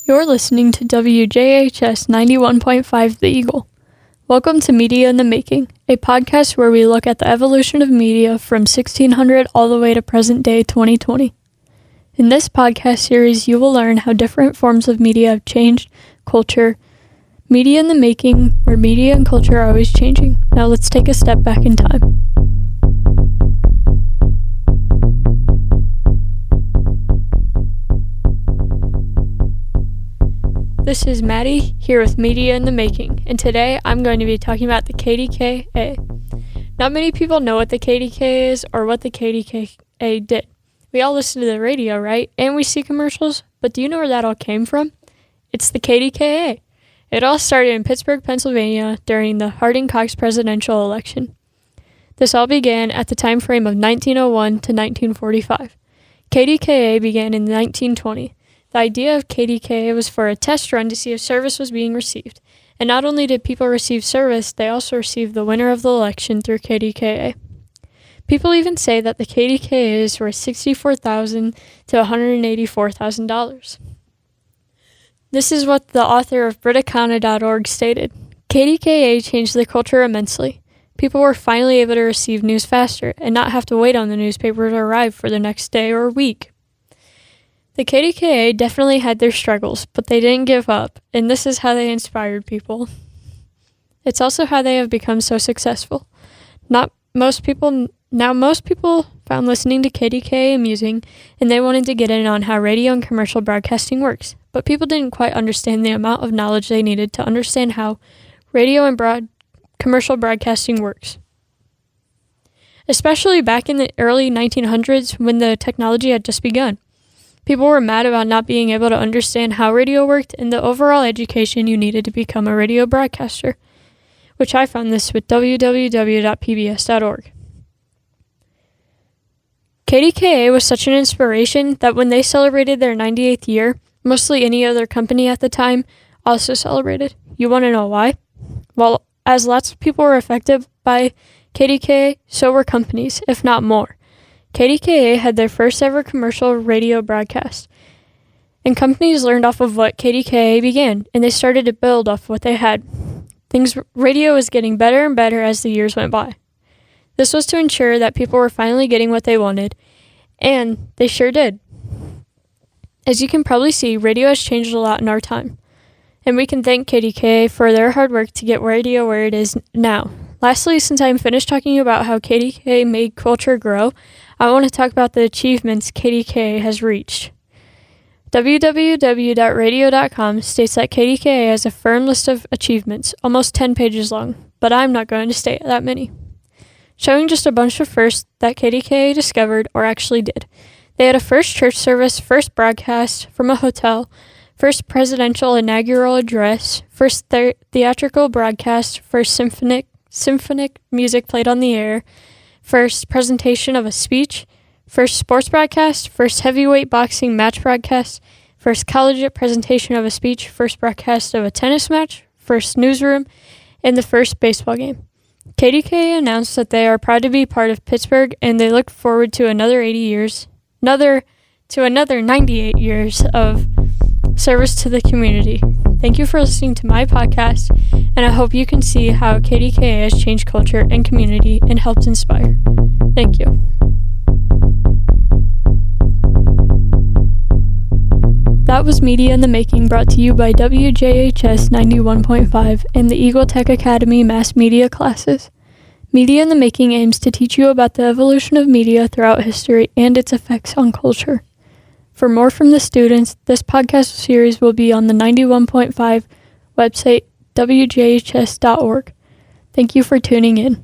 You're listening to WJHS 91.5 The Eagle. Welcome to Media in the Making, a podcast where we look at the evolution of media from 1600 all the way to present day 2020. In this podcast series, you will learn how different forms of media have changed culture. Media in the Making, where media and culture are always changing. Now let's take a step back in time. This is Maddie, here with Media in the Making, and today I'm going to be talking about the KDKA. Not many people know what the KDKA is or what the KDKA did. We all listen to the radio, right? And we see commercials, but do you know where that all came from? It's the KDKA. It all started in Pittsburgh, Pennsylvania during the Harding-Cox presidential election. This all began at the time frame of 1901 to 1945. KDKA began in 1920. The idea of KDKA was for a test run to see if service was being received. And not only did people receive service, they also received the winner of the election through KDKA. People even say that the KDKA is worth $64,000 to $184,000. This is what the author of Briticana.org stated. KDKA changed the culture immensely. People were finally able to receive news faster and not have to wait on the newspaper to arrive for the next day or week. The KDKA definitely had their struggles, but they didn't give up, and this is how they inspired people. It's also how they have become so successful. Most people found listening to KDKA amusing, and they wanted to get in on how radio and commercial broadcasting works, but people didn't quite understand the amount of knowledge they needed to understand how radio and commercial broadcasting works. Especially back in the early 1900s when the technology had just begun. People were mad about not being able to understand how radio worked and the overall education you needed to become a radio broadcaster, which I found this with www.pbs.org. KDKA was such an inspiration that when they celebrated their 98th year, mostly any other company at the time also celebrated. You want to know why? Well, as lots of people were affected by KDKA, so were companies, if not more. KDKA had their first ever commercial radio broadcast, and companies learned off of what KDKA began, and they started to build off what they had. Radio was getting better and better as the years went by. This was to ensure that people were finally getting what they wanted, and they sure did. As you can probably see, radio has changed a lot in our time, and we can thank KDKA for their hard work to get radio where it is now. Lastly, since I'm finished talking about how KDKA made culture grow, I want to talk about the achievements KDKA has reached. www.radio.com states that KDKA has a firm list of achievements, almost 10 pages long, but I'm not going to state that many. Showing just a bunch of firsts that KDKA discovered or actually did. They had a first church service, first broadcast from a hotel, first presidential inaugural address, first theatrical broadcast, first symphonic music played on the air, first presentation of a speech, first sports broadcast, first heavyweight boxing match broadcast, first collegiate presentation of a speech, first broadcast of a tennis match, first newsroom, and the first baseball game. KDKA announced that they are proud to be part of Pittsburgh, and they look forward to another 98 years of service to the community. Thank you for listening to my podcast, and I hope you can see how KDKA has changed culture and community and helped inspire. Thank you. That was Media in the Making, brought to you by WJHS 91.5 and the Eagle Tech Academy Mass Media classes. Media in the Making aims to teach you about the evolution of media throughout history and its effects on culture. For more from the students, this podcast series will be on the 91.5 website, WJHS.org. Thank you for tuning in.